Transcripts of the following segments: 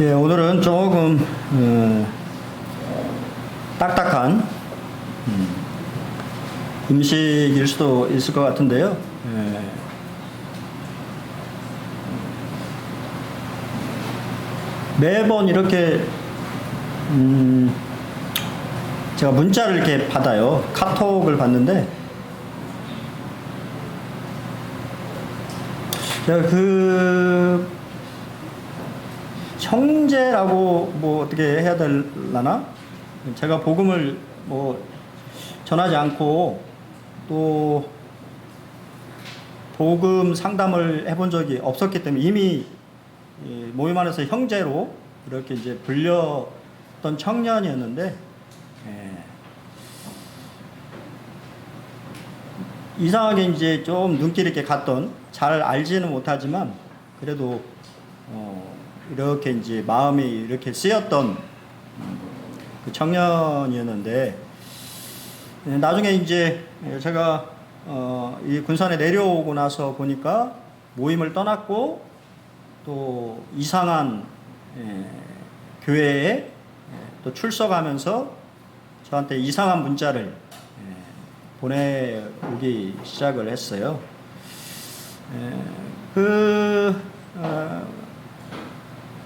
예, 오늘은 조금 딱딱한 음식일 수도 있을 것 같은데요. 매번 이렇게 제가 문자를 이렇게 받아요. 카톡을 받는데 제가 그 형제라고 뭐 어떻게 해야 되려나? 제가 복음을 뭐 전하지 않고 또 복음 상담을 해본 적이 없었기 때문에 이미 모임 안에서 형제로 이렇게 이제 불렸던 청년이었는데, 이상하게 이제 좀 눈길이 이렇게 갔던, 잘 알지는 못하지만 그래도 이렇게 이제 마음이 이렇게 쓰였던 그 청년이었는데, 나중에 이제 제가 이 군산에 내려오고 나서 보니까 모임을 떠났고 또 이상한 교회에 또 출석하면서 저한테 이상한 문자를 보내오기 시작을 했어요. 그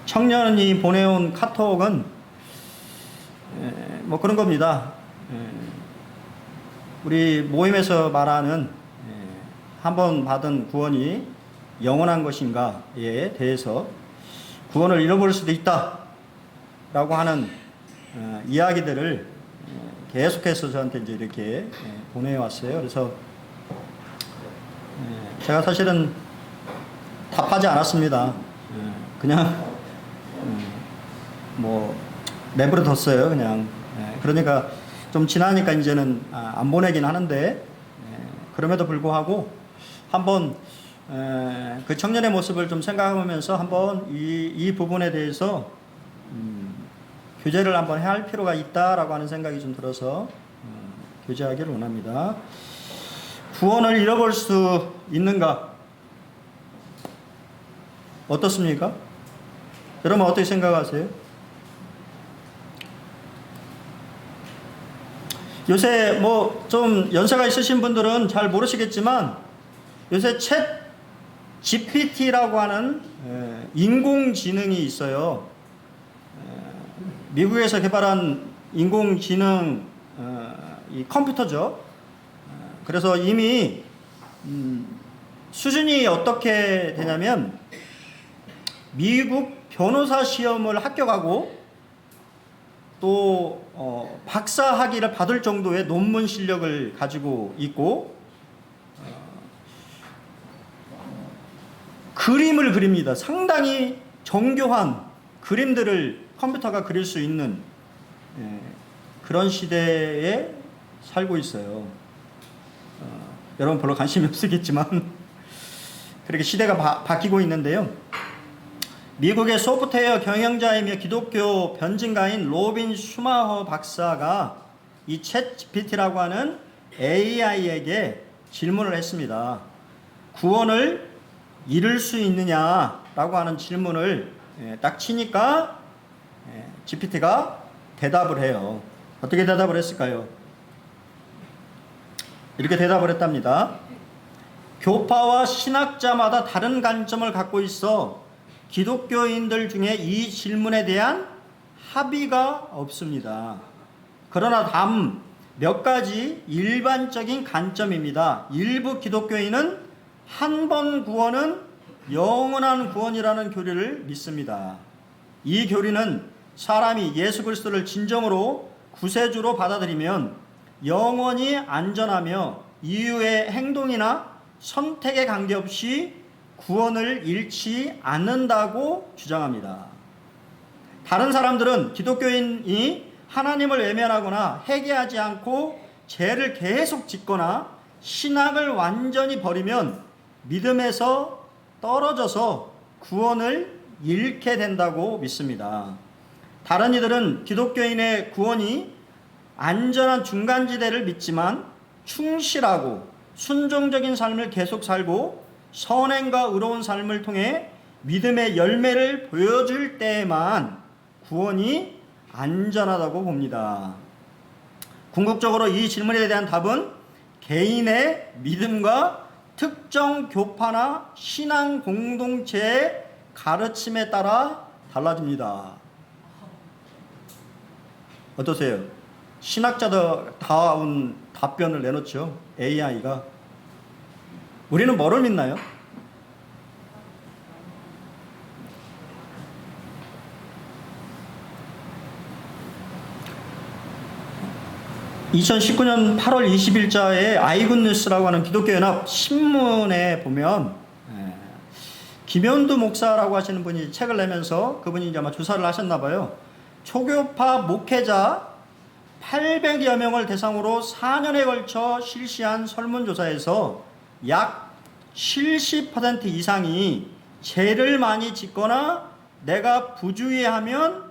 청년이 보내온 카톡은 뭐 그런 겁니다. 우리 모임에서 말하는 한번 받은 구원이 영원한 것인가에 대해서 구원을 잃어버릴 수도 있다 라고 하는 이야기들을 계속해서 저한테 이제 이렇게 보내왔어요. 그래서 제가 사실은 답하지 않았습니다. 그냥 뭐 내버려 뒀어요. 그냥. 그러니까 좀 지나니까 이제는 안 보내긴 하는데, 그럼에도 불구하고 한번 그 청년의 모습을 좀 생각하면서 한번 이 부분에 대해서 교제를 한번 해야 할 필요가 있다라고 하는 생각이 좀 들어서 교제하기를 원합니다. 구원을 잃어버릴 수 있는가? 어떻습니까? 여러분 어떻게 생각하세요? 요새 뭐 좀 연세가 있으신 분들은 잘 모르시겠지만 요새 챗 GPT라고 하는 인공지능이 있어요. 미국에서 개발한 인공지능 이 컴퓨터죠. 그래서 이미 수준이 어떻게 되냐면 미국 변호사 시험을 합격하고 또 박사 학위를 받을 정도의 논문 실력을 가지고 있고 그림을 그립니다. 상당히 정교한 그림들을 컴퓨터가 그릴 수 있는 그런 시대에 살고 있어요. 여러분 별로 관심이 없으겠지만 그렇게 시대가 바뀌고 있는데요. 미국의 소프트웨어 경영자이며 기독교 변증가인 로빈 슈마허 박사가 이 챗 GPT라고 하는 AI에게 질문을 했습니다. 구원을 잃을 수 있느냐라고 하는 질문을 딱 치니까 GPT가 대답을 해요. 어떻게 대답을 했을까요? 이렇게 대답을 했답니다. 교파와 신학자마다 다른 관점을 갖고 있어 기독교인들 중에 이 질문에 대한 합의가 없습니다. 그러나 다음 몇 가지 일반적인 관점입니다. 일부 기독교인은 한 번 구원은 영원한 구원이라는 교리를 믿습니다. 이 교리는 사람이 예수 그리스도를 진정으로 구세주로 받아들이면 영원히 안전하며 이후의 행동이나 선택에 관계없이 구원을 잃지 않는다고 주장합니다. 다른 사람들은 기독교인이 하나님을 외면하거나 회개하지 않고 죄를 계속 짓거나 신학을 완전히 버리면 믿음에서 떨어져서 구원을 잃게 된다고 믿습니다. 다른 이들은 기독교인의 구원이 안전한 중간지대를 믿지만 충실하고 순종적인 삶을 계속 살고 선행과 의로운 삶을 통해 믿음의 열매를 보여줄 때에만 구원이 안전하다고 봅니다. 궁극적으로 이 질문에 대한 답은 개인의 믿음과 특정 교파나 신앙 공동체의 가르침에 따라 달라집니다. 어떠세요? 신학자다운 답변을 내놓죠. AI가. 우리는 뭐를 믿나요? 2019년 8월 20일자에 아이굿뉴스라고 하는 기독교연합 신문에 보면 김현두 목사라고 하시는 분이 책을 내면서 그분이 이제 아마 조사를 하셨나 봐요. 초교파 목회자 800여 명을 대상으로 4년에 걸쳐 실시한 설문조사에서 약 70% 이상이 죄를 많이 짓거나 내가 부주의하면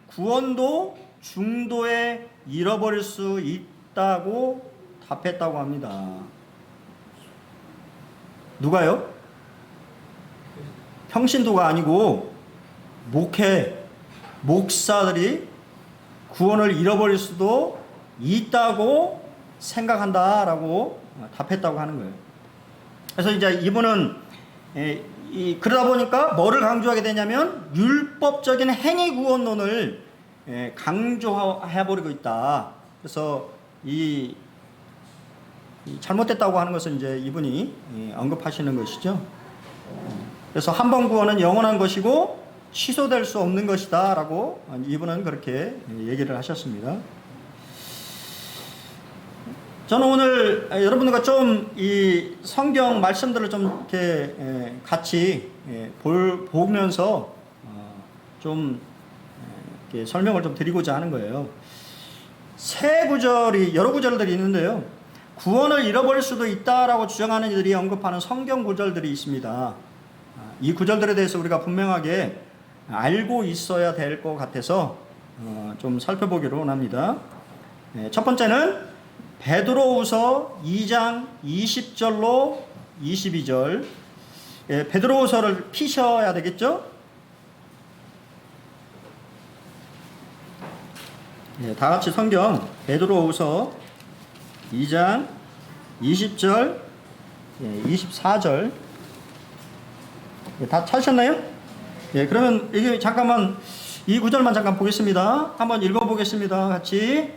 구원도 중도에 잃어버릴 수 있다고 답했다고 합니다. 누가요? 평신도가 아니고 목사들이 구원을 잃어버릴 수도 있다고 생각한다라고 답했다고 하는 거예요. 그래서 이제 이분은 그러다 보니까 뭐를 강조하게 되냐면 율법적인 행위 구원론을 강조해버리고 있다. 그래서 이 잘못됐다고 하는 것을 이제 이분이 언급하시는 것이죠. 그래서 한 번 구원은 영원한 것이고 취소될 수 없는 것이다 라고 이분은 그렇게 얘기를 하셨습니다. 저는 오늘 여러분들과 좀 이 성경 말씀들을 좀 이렇게 같이 보면서 좀 이렇게 설명을 좀 드리고자 하는 거예요. 여러 구절들이 있는데요. 구원을 잃어버릴 수도 있다라고 주장하는 이들이 언급하는 성경 구절들이 있습니다. 이 구절들에 대해서 우리가 분명하게 알고 있어야 될 것 같아서 좀 살펴보기로 원합니다. 첫 번째는 베드로후서 2장 20절로 22절. 베드로후서를 피셔야 되겠죠? 다 같이 성경 베드로후서 2장 20절, 24절. 다 찾으셨나요? 그러면 이게 잠깐만 이 구절만 잠깐 보겠습니다. 한번 읽어보겠습니다. 같이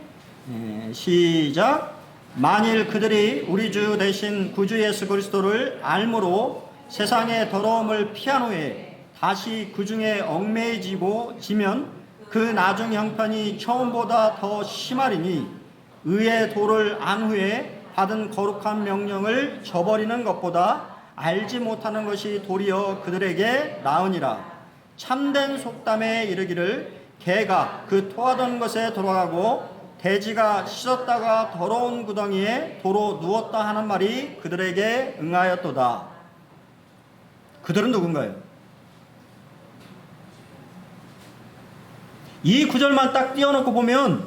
시작. 만일 그들이 우리 주 대신 구주 예수 그리스도를 알므로 세상의 더러움을 피한 후에 다시 그 중에 얽매이지면 그 나중 형편이 처음보다 더 심하리니 의의 도를 안 후에 받은 거룩한 명령을 저버리는 것보다 알지 못하는 것이 도리어 그들에게 나으니라. 참된 속담에 이르기를 개가 그 토하던 것에 돌아가고 돼지가 씻었다가 더러운 구덩이에 도로 누웠다 하는 말이 그들에게 응하였도다. 그들은 누군가요? 이 구절만 딱 띄워놓고 보면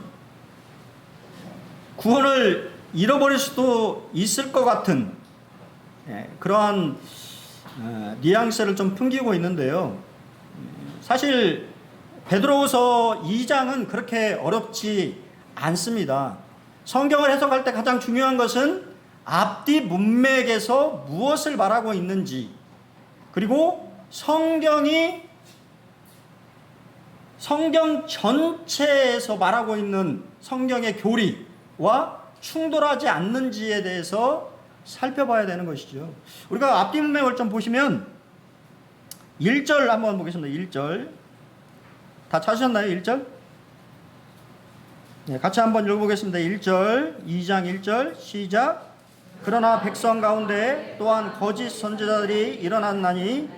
구원을 잃어버릴 수도 있을 것 같은 그러한 뉘앙스를 좀 풍기고 있는데요. 사실 베드로후서 2장은 그렇게 어렵지 않습니다. 성경을 해석할 때 가장 중요한 것은 앞뒤 문맥에서 무엇을 말하고 있는지, 그리고 성경 전체에서 말하고 있는 성경의 교리와 충돌하지 않는지에 대해서 살펴봐야 되는 것이죠. 우리가 앞뒤 문맥을 좀 보시면 1절 한번 보겠습니다. 1절 다 찾으셨나요? 1절? 같이 한번 읽어보겠습니다. 1절 2장 1절 시작. 그러나 백성 가운데 또한 거짓 선지자들이 일어났나니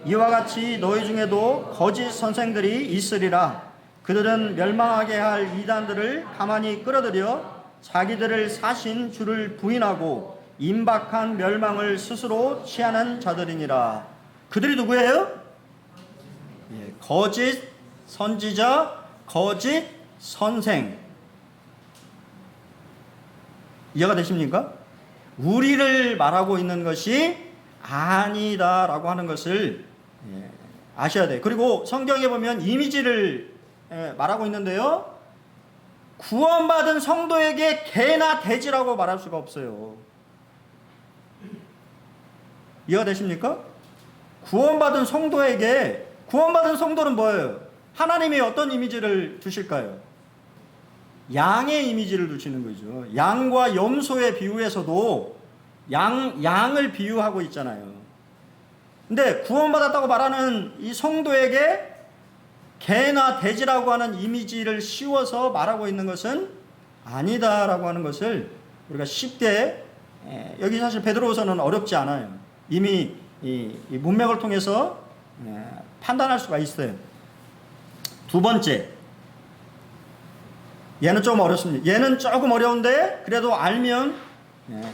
이와 같이 너희 중에도 거짓 선생들이 있으리라. 그들은 멸망하게 할 이단들을 가만히 끌어들여 자기들을 사신 주를 부인하고 임박한 멸망을 스스로 취하는 자들이니라. 그들이 누구예요? 거짓 선지자, 거짓 선생. 이해가 되십니까? 우리를 말하고 있는 것이 아니다라고 하는 것을 아셔야 돼요. 그리고 성경에 보면 이미지를 말하고 있는데요. 구원받은 성도에게 개나 돼지라고 말할 수가 없어요. 이해가 되십니까? 구원받은 성도에게, 구원받은 성도는 뭐예요? 하나님이 어떤 이미지를 주실까요? 양의 이미지를 주시는 거죠. 양과 염소의 비유에서도 양을 비유하고 있잖아요. 근데 구원받았다고 말하는 이 성도에게 개나 돼지라고 하는 이미지를 씌워서 말하고 있는 것은 아니다라고 하는 것을 우리가 쉽게, 여기 사실 베드로서는 어렵지 않아요. 이미 이 문맥을 통해서 판단할 수가 있어요. 두 번째, 얘는 좀 어렵습니다. 얘는 조금 어려운데 그래도 알면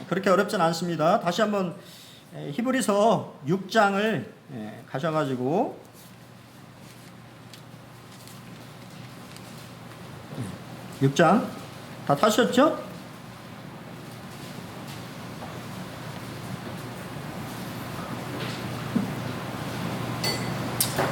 그렇게 어렵진 않습니다. 다시 한번 히브리서 6장을 가셔가지고 6장 다 타셨죠?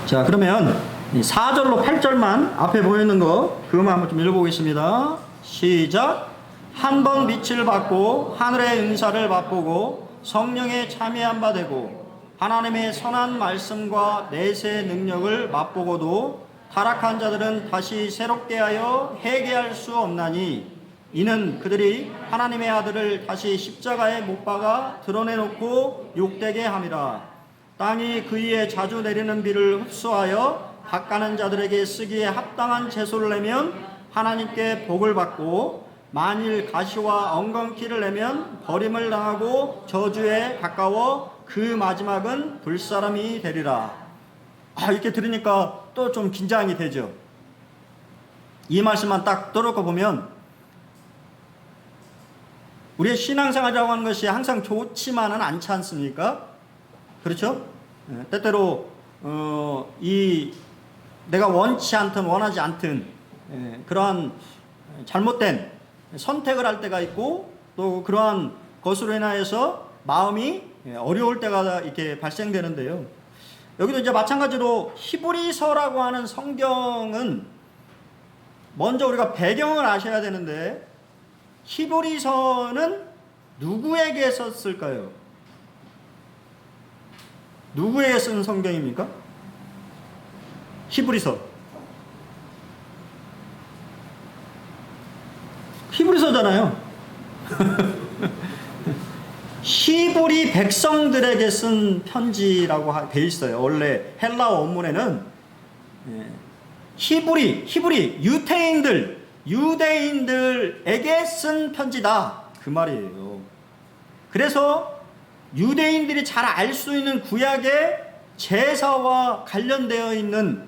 자, 그러면 4절로 8절만 앞에 보이는 거 그것만 한번 좀 읽어보겠습니다. 시작. 한 번 빛을 받고 하늘의 은사를 맛보고 성령에 참여한 바 되고 하나님의 선한 말씀과 내세 능력을 맛보고도 타락한 자들은 다시 새롭게 하여 회개할 수 없나니 이는 그들이 하나님의 아들을 다시 십자가에 못 박아 드러내놓고 욕되게 함이라. 땅이 그 위에 자주 내리는 비를 흡수하여 닦아는 자들에게 쓰기에 합당한 채소를 내면 하나님께 복을 받고 만일 가시와 엉겅퀴를 내면 버림을 당하고 저주에 가까워 그 마지막은 불사람이 되리라. 이렇게 들으니까 또 좀 긴장이 되죠. 이 말씀만 딱 떠놓고 보면 우리의 신앙생활이라고 하는 것이 항상 좋지만은 않지 않습니까? 그렇죠? 때때로 내가 원치 않든 원하지 않든 그러한 잘못된 선택을 할 때가 있고 또 그러한 것으로 인하여서 마음이 어려울 때가 이렇게 발생되는데요. 여기도 이제 마찬가지로 히브리서라고 하는 성경은 먼저 우리가 배경을 아셔야 되는데 히브리서는 누구에게 썼을까요? 누구에게 쓴 성경입니까? 히브리서. 히브리서잖아요. 히브리 백성들에게 쓴 편지라고 돼 있어요. 원래 헬라어 원문에는 히브리 유대인들에게 쓴 편지다 그 말이에요. 그래서 유대인들이 잘 알 수 있는 구약의 제사와 관련되어 있는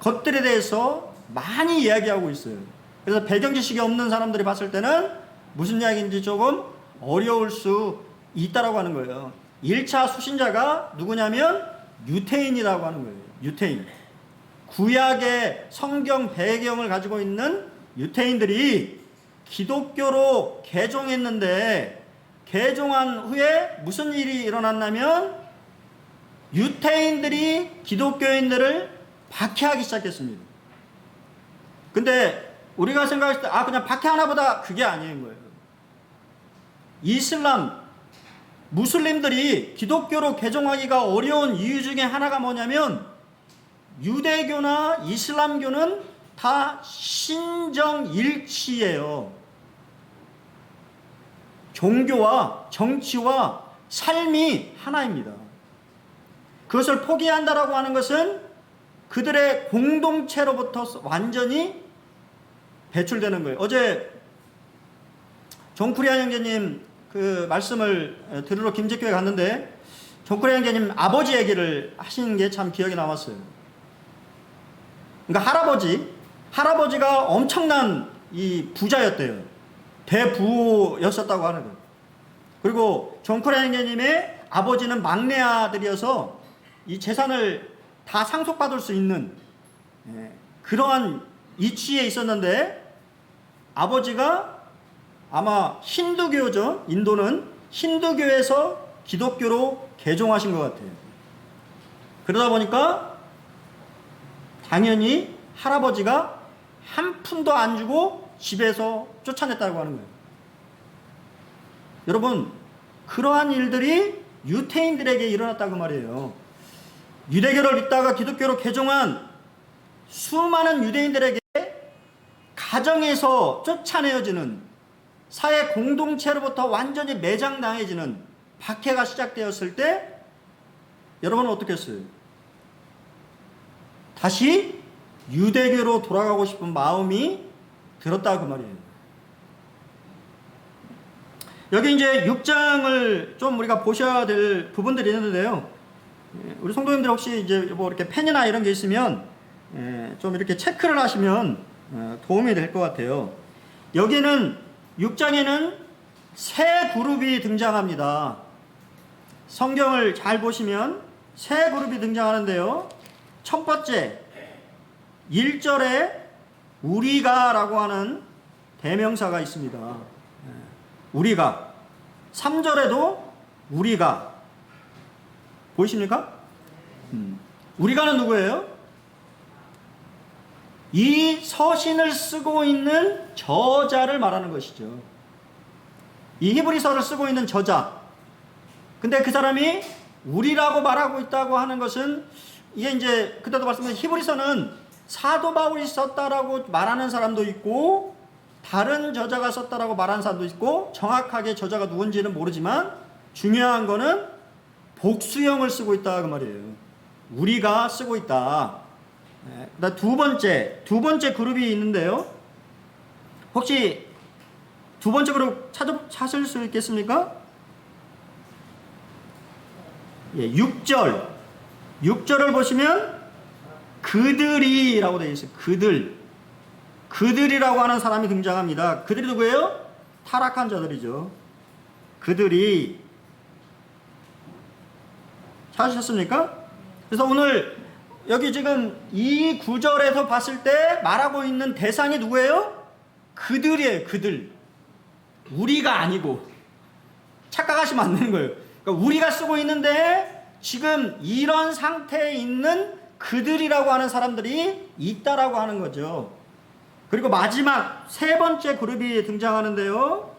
것들에 대해서 많이 이야기하고 있어요. 그래서 배경 지식이 없는 사람들이 봤을 때는 무슨 이야기인지 조금 어려울 수 있다라고 하는 거예요. 1차 수신자가 누구냐면 유태인이라고 하는 거예요. 유태인. 구약의 성경 배경을 가지고 있는 유태인들이 기독교로 개종했는데 개종한 후에 무슨 일이 일어났냐면 유태인들이 기독교인들을 박해하기 시작했습니다. 근데 우리가 생각했을 때 그냥 박해하나 보다 그게 아닌 거예요. 무슬림들이 기독교로 개종하기가 어려운 이유 중에 하나가 뭐냐면 유대교나 이슬람교는 다 신정일치예요. 종교와 정치와 삶이 하나입니다. 그것을 포기한다라고 하는 것은 그들의 공동체로부터 완전히 배출되는 거예요. 어제 존쿠리안 형제님 그 말씀을 들으러 김제교회 갔는데 존쿠리안 형제님 아버지 얘기를 하시는 게 참 기억에 남았어요. 그러니까 할아버지가 엄청난 이 부자였대요. 대부였었다고 하는 거예요. 그리고 존쿠리안 형제님의 아버지는 막내 아들이어서 이 재산을 다 상속받을 수 있는 그러한 이치에 있었는데 아버지가 아마 힌두교죠. 인도는 힌두교에서 기독교로 개종하신 것 같아요. 그러다 보니까 당연히 할아버지가 한 푼도 안 주고 집에서 쫓아냈다고 하는 거예요. 여러분, 그러한 일들이 유태인들에게 일어났다고 말이에요. 유대교를 믿다가 기독교로 개종한 수많은 유대인들에게 가정에서 쫓아내어지는, 사회 공동체로부터 완전히 매장당해지는 박해가 시작되었을 때 여러분은 어떻게 했어요? 다시 유대교로 돌아가고 싶은 마음이 들었다 그 말이에요. 여기 이제 6장을 좀 우리가 보셔야 될 부분들이 있는데요. 우리 성도님들 혹시 이제 뭐 이렇게 펜이나 이런 게 있으면 좀 이렇게 체크를 하시면 도움이 될 것 같아요. 여기는 6장에는 세 그룹이 등장합니다. 성경을 잘 보시면 세 그룹이 등장하는데요. 첫 번째, 1절에 우리가 라고 하는 대명사가 있습니다. 우리가. 3절에도 우리가. 보이십니까? 우리가는 누구예요? 이 서신을 쓰고 있는 저자를 말하는 것이죠. 이 히브리서를 쓰고 있는 저자. 근데 그 사람이 우리라고 말하고 있다고 하는 것은, 이게 이제 그때도 말씀드린 히브리서는 사도 바울이 썼다라고 말하는 사람도 있고 다른 저자가 썼다라고 말하는 사람도 있고, 정확하게 저자가 누군지는 모르지만 중요한 거는 복수형을 쓰고 있다 그 말이에요. 우리가 쓰고 있다. 그다음 두 번째 그룹이 있는데요. 혹시 두 번째 그룹 찾을 수 있겠습니까? 6절을 보시면 그들이라고 되어 있어요. 그들이라고 하는 사람이 등장합니다. 그들이 누구예요? 타락한 자들이죠. 그들이. 찾으셨습니까? 그래서 오늘 여기 지금 이 구절에서 봤을 때 말하고 있는 대상이 누구예요? 그들이에요. 그들. 우리가 아니고. 착각하시면 안 되는 거예요. 그러니까 우리가 쓰고 있는데 지금 이런 상태에 있는 그들이라고 하는 사람들이 있다라고 하는 거죠. 그리고 마지막 세 번째 그룹이 등장하는데요.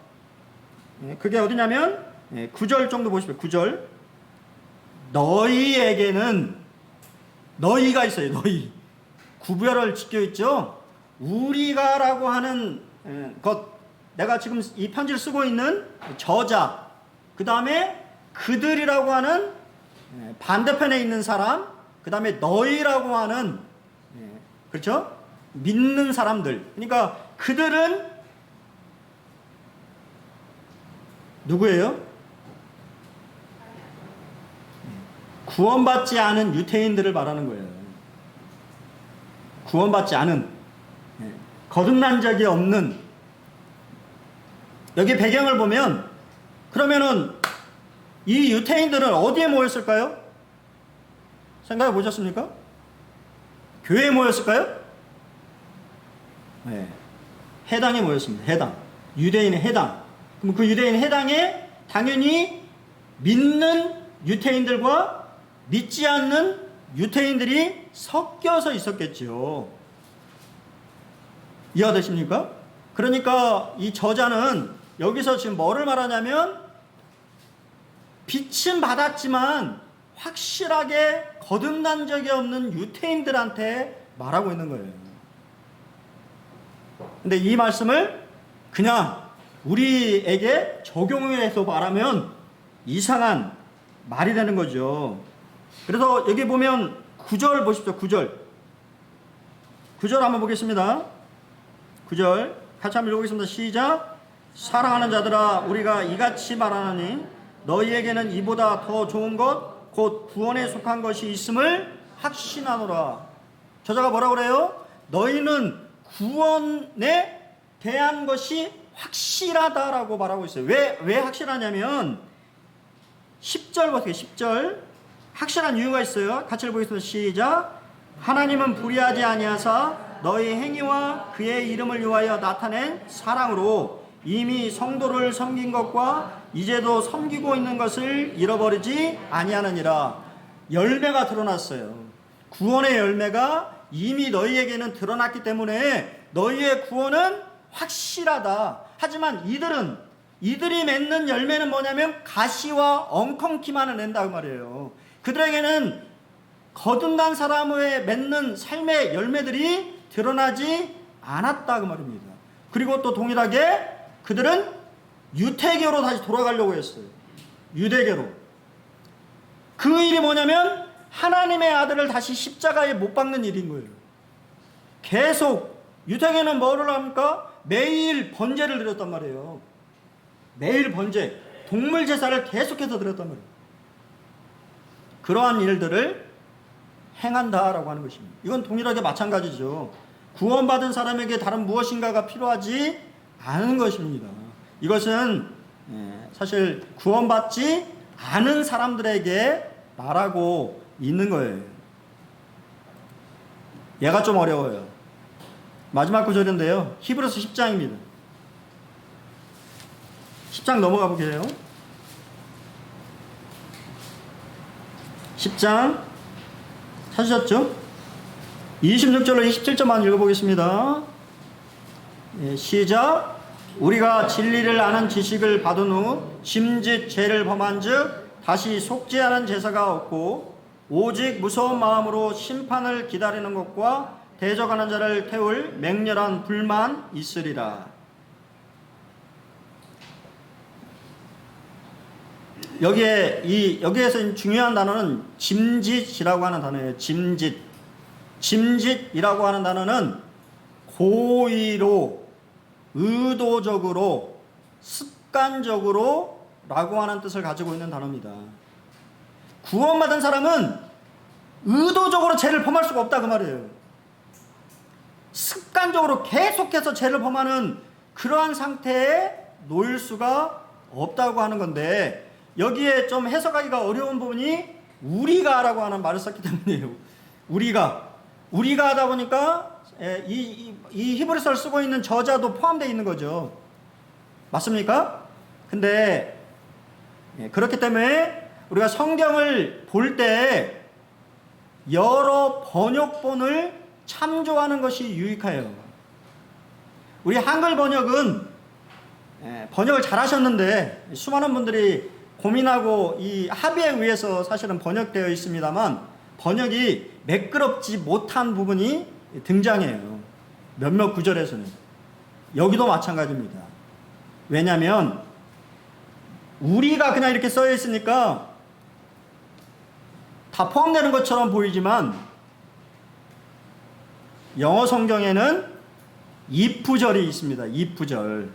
그게 어디냐면 9절 정도 보시면 9절. 너희에게는, 너희가 있어요. 너희. 구별을 지켜 있죠. 우리가라고 하는 것, 내가 지금 이 편지를 쓰고 있는 저자, 그 다음에 그들이라고 하는 반대편에 있는 사람, 그 다음에 너희라고 하는, 그렇죠? 믿는 사람들. 그러니까 그들은 누구예요? 구원받지 않은 유태인들을 말하는 거예요. 구원받지 않은, 거듭난 적이 없는. 여기 배경을 보면, 그러면은 이 유태인들은 어디에 모였을까요? 생각해 보셨습니까? 교회에 모였을까요? 네. 해당에 모였습니다. 해당. 유대인의 해당. 그럼 그 유대인 해당에 당연히 믿는 유태인들과 믿지 않는 유태인들이 섞여서 있었겠죠. 이해되십니까? 그러니까 이 저자는 여기서 지금 뭐를 말하냐면, 빛은 받았지만 확실하게 거듭난 적이 없는 유태인들한테 말하고 있는 거예요. 근데 이 말씀을 그냥 우리에게 적용해서 말하면 이상한 말이 되는 거죠. 그래서 여기 보면 9절 보십시오. 9절 한번 보겠습니다. 9절 같이 한번 읽어보겠습니다. 시작. 사랑하는 자들아, 우리가 이같이 말하노니 너희에게는 이보다 더 좋은 것 곧 구원에 속한 것이 있음을 확신하노라. 저자가 뭐라고 그래요? 너희는 구원에 대한 것이 확실하다라고 말하고 있어요. 왜 확실하냐면 10절 보세요. 10절. 확실한 이유가 있어요. 같이 읽어보겠습니다. 시작. 하나님은 불의하지 아니하사 너희 행위와 그의 이름을 위하여 나타낸 사랑으로 이미 성도를 섬긴 것과 이제도 섬기고 있는 것을 잃어버리지 아니하느니라. 열매가 드러났어요. 구원의 열매가 이미 너희에게는 드러났기 때문에 너희의 구원은 확실하다. 하지만 이들이 맺는 열매는 뭐냐면 가시와 엉겅퀴만을 낸다고 말이에요. 그들에게는 거듭난 사람의 맺는 삶의 열매들이 드러나지 않았다 그 말입니다. 그리고 또 동일하게 그들은 유태교로 다시 돌아가려고 했어요. 유대교로. 그 일이 뭐냐면 하나님의 아들을 다시 십자가에 못 박는 일인 거예요. 계속 유태교는 뭐를 합니까? 매일 번제를 드렸단 말이에요. 매일 번제, 동물 제사를 계속해서 드렸단 말이에요. 그러한 일들을 행한다라고 하는 것입니다. 이건 동일하게 마찬가지죠. 구원받은 사람에게 다른 무엇인가가 필요하지 않은 것입니다. 이것은 사실 구원받지 않은 사람들에게 말하고 있는 거예요. 얘가 좀 어려워요. 마지막 구절인데요. 히브리서 10장입니다. 10장 넘어가 볼게요. 10장 찾으셨죠? 26절로 27절만 읽어보겠습니다. 시작. 우리가 진리를 아는 지식을 받은 후 짐짓 죄를 범한 즉 다시 속지 않은 제사가 없고 오직 무서운 마음으로 심판을 기다리는 것과 대적하는 자를 태울 맹렬한 불만 있으리라. 여기에서 중요한 단어는 짐짓이라고 하는 단어예요. 짐짓이라고 하는 단어는 고의로, 의도적으로, 습관적으로 라고 하는 뜻을 가지고 있는 단어입니다. 구원받은 사람은 의도적으로 죄를 범할 수가 없다 그 말이에요. 습관적으로 계속해서 죄를 범하는 그러한 상태에 놓일 수가 없다고 하는 건데, 여기에 좀 해석하기가 어려운 부분이 우리가라고 하는 말을 썼기 때문이에요. 우리가 하다 보니까 이 히브리서를 쓰고 있는 저자도 포함되어 있는 거죠. 맞습니까? 근데 그렇기 때문에 우리가 성경을 볼 때 여러 번역본을 참조하는 것이 유익해요. 우리 한글 번역은 번역을 잘 하셨는데 수많은 분들이 고민하고 이 합의에 의해서 사실은 번역되어 있습니다만 번역이 매끄럽지 못한 부분이 등장해요. 몇몇 구절에서는. 여기도 마찬가지입니다. 왜냐하면 우리가 그냥 이렇게 써 있으니까 다 포함되는 것처럼 보이지만 영어 성경에는 if절이 있습니다. if절.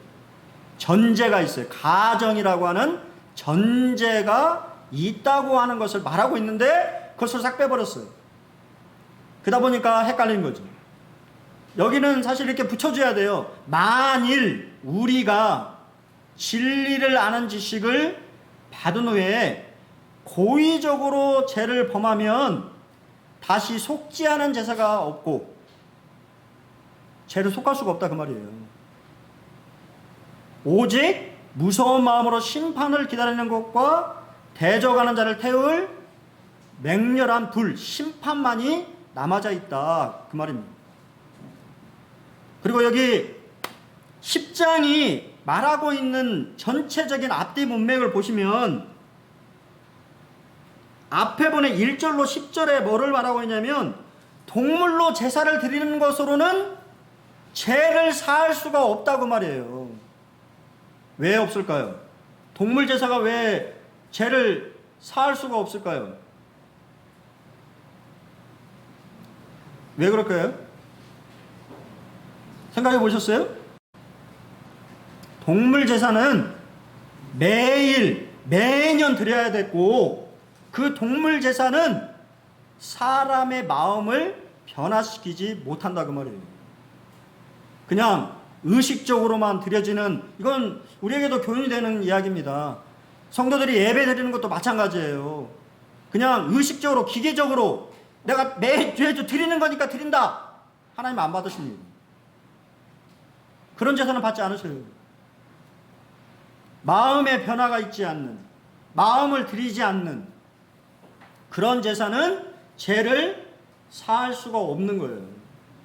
전제가 있어요. 가정이라고 하는 전제가 있다고 하는 것을 말하고 있는데 그것을 싹 빼버렸어요. 그러다 보니까 헷갈린 거죠. 여기는 사실 이렇게 붙여줘야 돼요. 만일 우리가 진리를 아는 지식을 받은 후에 고의적으로 죄를 범하면 다시 속지 않은 제사가 없고 죄를 속할 수가 없다 그 말이에요. 오직 무서운 마음으로 심판을 기다리는 것과 대적하는 자를 태울 맹렬한 불, 심판만이 남아져 있다 그 말입니다. 그리고 여기 10장이 말하고 있는 전체적인 앞뒤 문맥을 보시면 앞에 보내 1절로 10절에 뭐를 말하고 있냐면 동물로 제사를 드리는 것으로는 죄를 사할 수가 없다고 말이에요. 왜 없을까요? 동물 제사가 왜 죄를 사할 수가 없을까요? 왜 그럴까요? 생각해 보셨어요? 동물 제사는 매년 드려야 됐고 그 동물 제사는 사람의 마음을 변화시키지 못한다 그 말이에요. 그냥 의식적으로만 드려지는, 이건 우리에게도 교훈이 되는 이야기입니다. 성도들이 예배 드리는 것도 마찬가지예요. 그냥 의식적으로 기계적으로 내가 매주 드리는 거니까 드린다. 하나님 안 받으십니다. 그런 제사는 받지 않으셔요. 마음의 변화가 있지 않는, 마음을 드리지 않는 그런 제사는 죄를 살 수가 없는 거예요.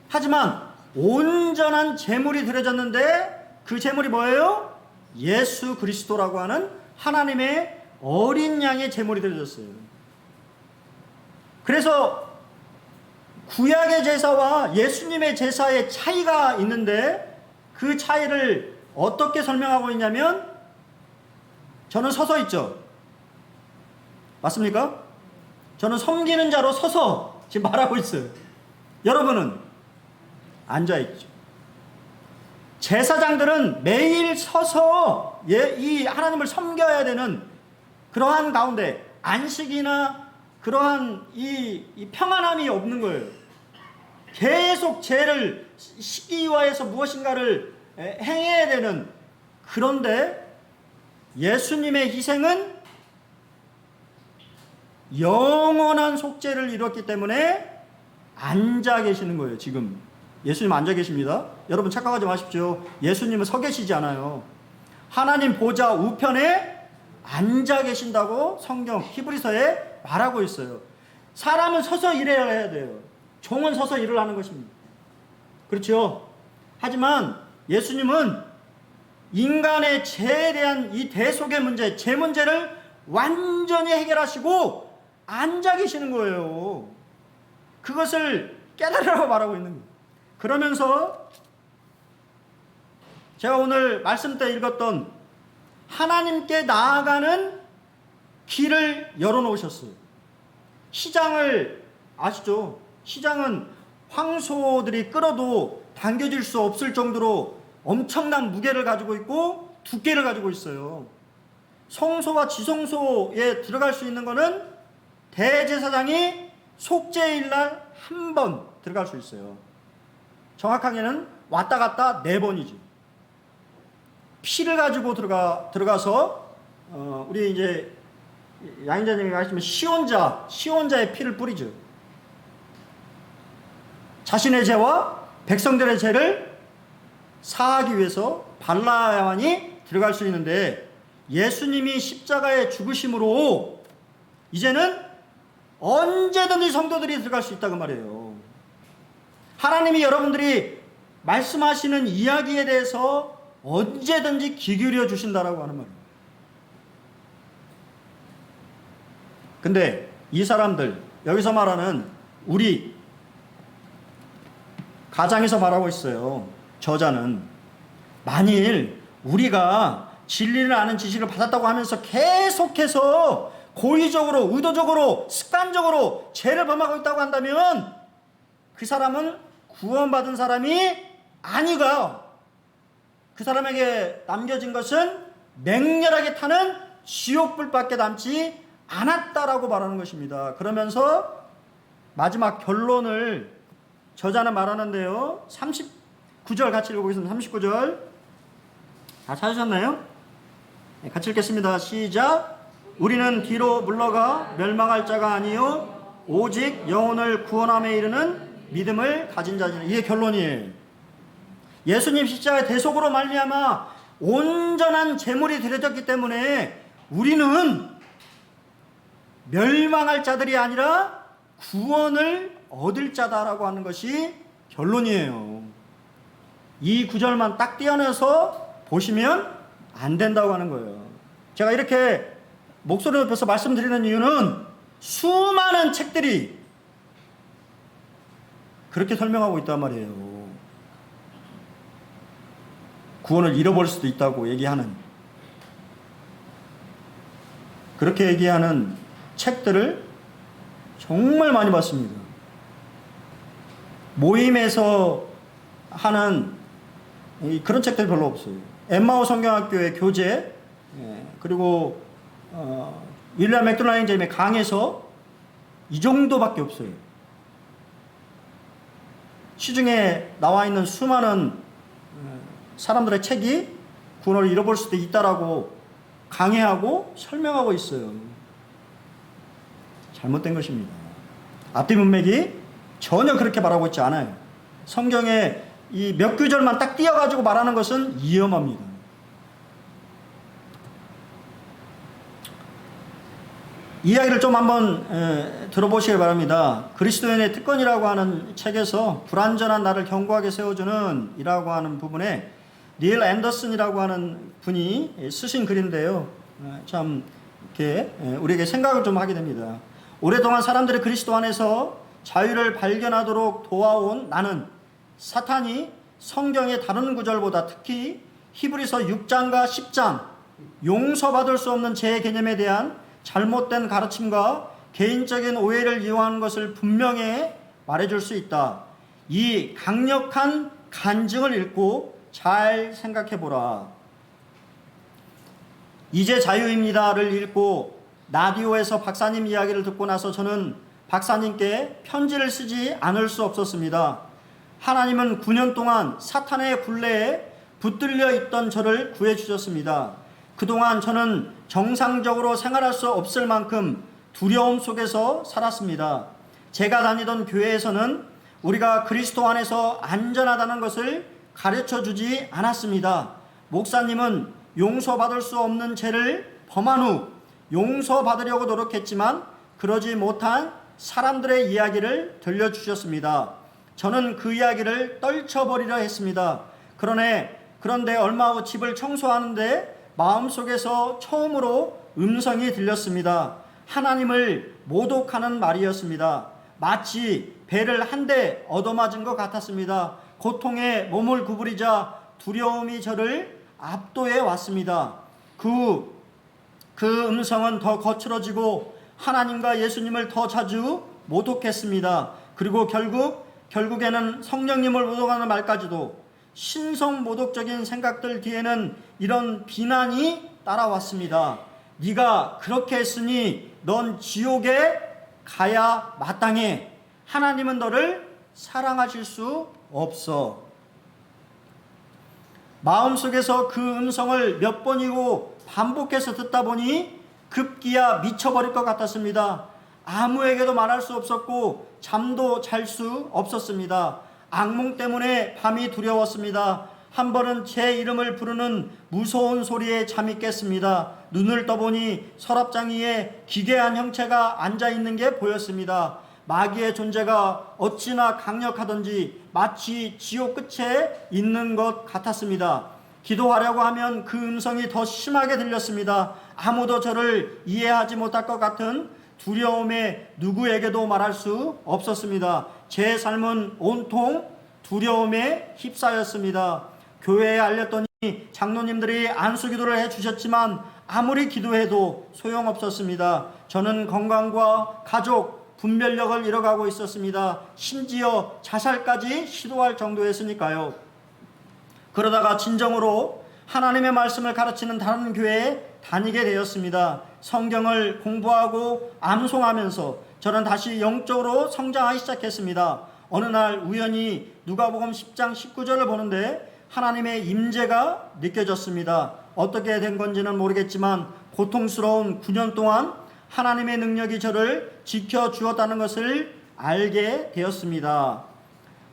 하지만 온전한 제물이 드려졌는데 그 제물이 뭐예요? 예수 그리스도라고 하는 하나님의 어린 양의 제물이 드려졌어요. 그래서 구약의 제사와 예수님의 제사의 차이가 있는데 그 차이를 어떻게 설명하고 있냐면, 저는 서서 있죠. 맞습니까? 저는 섬기는 자로 서서 지금 말하고 있어요. 여러분은 앉아있죠. 제사장들은 매일 서서 이 하나님을 섬겨야 되는 그러한 가운데 안식이나 그러한 이 평안함이 없는 거예요. 계속 죄를 시기화해서 무엇인가를 행해야 되는, 그런데 예수님의 희생은 영원한 속죄를 이뤘기 때문에 앉아 계시는 거예요. 지금 예수님 앉아 계십니다. 여러분 착각하지 마십시오. 예수님은 서 계시지 않아요. 하나님 보좌 우편에 앉아 계신다고 성경 히브리서에 말하고 있어요. 사람은 서서 일해야 해야 돼요. 종은 서서 일을 하는 것입니다. 그렇죠? 하지만 예수님은 인간의 죄에 대한 이 대속의 문제, 죄 문제를 완전히 해결하시고 앉아 계시는 거예요. 그것을 깨달으라고 말하고 있는 거예요. 그러면서 제가 오늘 말씀 때 읽었던 하나님께 나아가는 길을 열어놓으셨어요. 시장을 아시죠? 시장은 황소들이 끌어도 당겨질 수 없을 정도로 엄청난 무게를 가지고 있고 두께를 가지고 있어요. 성소와 지성소에 들어갈 수 있는 거는 대제사장이 속죄일 날 한 번 들어갈 수 있어요. 정확하게는 왔다 갔다 4번이죠. 피를 가지고 들어가서 우리 이제 양인자님이 하시면 시온자의 피를 뿌리죠. 자신의 죄와 백성들의 죄를 사하기 위해서 발라야만이 들어갈 수 있는데, 예수님이 십자가에 죽으심으로 이제는 언제든지 성도들이 들어갈 수 있다고 말이에요. 하나님이 여러분들이 말씀하시는 이야기에 대해서 언제든지 귀 기울여 주신다라고 하는 말이에요. 근데 이 사람들, 여기서 말하는 우리 가장에서 말하고 있어요. 저자는 만일 우리가 진리를 아는 지식을 받았다고 하면서 계속해서 고의적으로, 의도적으로, 습관적으로 죄를 범하고 있다고 한다면 그 사람은 구원받은 사람이 아니가, 그 사람에게 남겨진 것은 맹렬하게 타는 지옥불밖에 남지 않았다라고 말하는 것입니다. 그러면서 마지막 결론을 저자는 말하는데요. 39절 같이 읽어보겠습니다. 39절 다 찾으셨나요? 네, 같이 읽겠습니다. 시작. 우리는 뒤로 물러가 멸망할 자가 아니요 오직 영혼을 구원함에 이르는 믿음을 가진 자니. 이게 결론이에요. 예수님 십자가의 대속으로 말미암아 온전한 제물이 드려졌기 때문에 우리는 멸망할 자들이 아니라 구원을 얻을 자다라고 하는 것이 결론이에요. 이 구절만 딱 떼어내서 보시면 안 된다고 하는 거예요. 제가 이렇게 목소리 높여서 말씀드리는 이유는 수많은 책들이 그렇게 설명하고 있단 말이에요. 구원을 잃어버릴 수도 있다고 얘기하는, 그렇게 얘기하는 책들을 정말 많이 봤습니다. 모임에서 하는 그런 책들이 별로 없어요. 엠마오 성경학교의 교재, 그리고 윌리엄 맥도날드 제임의 강에서 이 정도밖에 없어요. 시중에 나와 있는 수많은 사람들의 책이 구원을 잃어버릴 수도 있다라고 강해하고 설명하고 있어요. 잘못된 것입니다. 앞뒤 문맥이 전혀 그렇게 말하고 있지 않아요. 성경에 이 몇 구절만 딱 띄어가지고 말하는 것은 위험합니다. 이야기를 좀 한번 들어보시기 바랍니다. 그리스도인의 특권이라고 하는 책에서 불완전한 나를 견고하게 세워주는 이라고 하는 부분에 닐 앤더슨이라고 하는 분이 쓰신 글인데요. 참 이렇게 우리에게 생각을 좀 하게 됩니다. 오랫동안 사람들이 그리스도 안에서 자유를 발견하도록 도와온 나는 사탄이 성경의 다른 구절보다 특히 히브리서 6장과 10장 용서받을 수 없는 죄의 개념에 대한 잘못된 가르침과 개인적인 오해를 이용하는 것을 분명히 말해줄 수 있다. 이 강력한 간증을 읽고 잘 생각해보라. 이제 자유입니다를 읽고 라디오에서 박사님 이야기를 듣고 나서 저는 박사님께 편지를 쓰지 않을 수 없었습니다. 하나님은 9년 동안 사탄의 굴레에 붙들려 있던 저를 구해주셨습니다. 그동안 저는 정상적으로 생활할 수 없을 만큼 두려움 속에서 살았습니다. 제가 다니던 교회에서는 우리가 그리스도 안에서 안전하다는 것을 가르쳐 주지 않았습니다. 목사님은 용서받을 수 없는 죄를 범한 후 용서받으려고 노력했지만 그러지 못한 사람들의 이야기를 들려주셨습니다. 저는 그 이야기를 떨쳐버리려 했습니다. 그런데 얼마 후 집을 청소하는데 마음속에서 처음으로 음성이 들렸습니다. 하나님을 모독하는 말이었습니다. 마치 배를 한 대 얻어맞은 것 같았습니다. 고통에 몸을 구부리자 두려움이 저를 압도해 왔습니다. 그 음성은 더 거칠어지고 하나님과 예수님을 더 자주 모독했습니다. 그리고 결국에는 성령님을 모독하는 말까지도. 신성 모독적인 생각들 뒤에는 이런 비난이 따라왔습니다. 네가 그렇게 했으니 넌 지옥에 가야 마땅해. 하나님은 너를 사랑하실 수 없어. 마음속에서 그 음성을 몇 번이고 반복해서 듣다 보니 급기야 미쳐버릴 것 같았습니다. 아무에게도 말할 수 없었고 잠도 잘 수 없었습니다. 악몽 때문에 밤이 두려웠습니다. 한 번은 제 이름을 부르는 무서운 소리에 잠이 깼습니다. 눈을 떠보니 서랍장 위에 기괴한 형체가 앉아있는 게 보였습니다. 마귀의 존재가 어찌나 강력하던지 마치 지옥 끝에 있는 것 같았습니다. 기도하려고 하면 그 음성이 더 심하게 들렸습니다. 아무도 저를 이해하지 못할 것 같은 두려움에 누구에게도 말할 수 없었습니다. 제 삶은 온통 두려움에 휩싸였습니다. 교회에 알렸더니 장로님들이 안수기도를 해주셨지만 아무리 기도해도 소용없었습니다. 저는 건강과 가족, 분별력을 잃어가고 있었습니다. 심지어 자살까지 시도할 정도였으니까요. 그러다가 진정으로 하나님의 말씀을 가르치는 다른 교회에 다니게 되었습니다. 성경을 공부하고 암송하면서 저는 다시 영적으로 성장하기 시작했습니다. 어느 날 우연히 누가복음 10장 19절을 보는데 하나님의 임재가 느껴졌습니다. 어떻게 된 건지는 모르겠지만 고통스러운 9년 동안 하나님의 능력이 저를 지켜주었다는 것을 알게 되었습니다.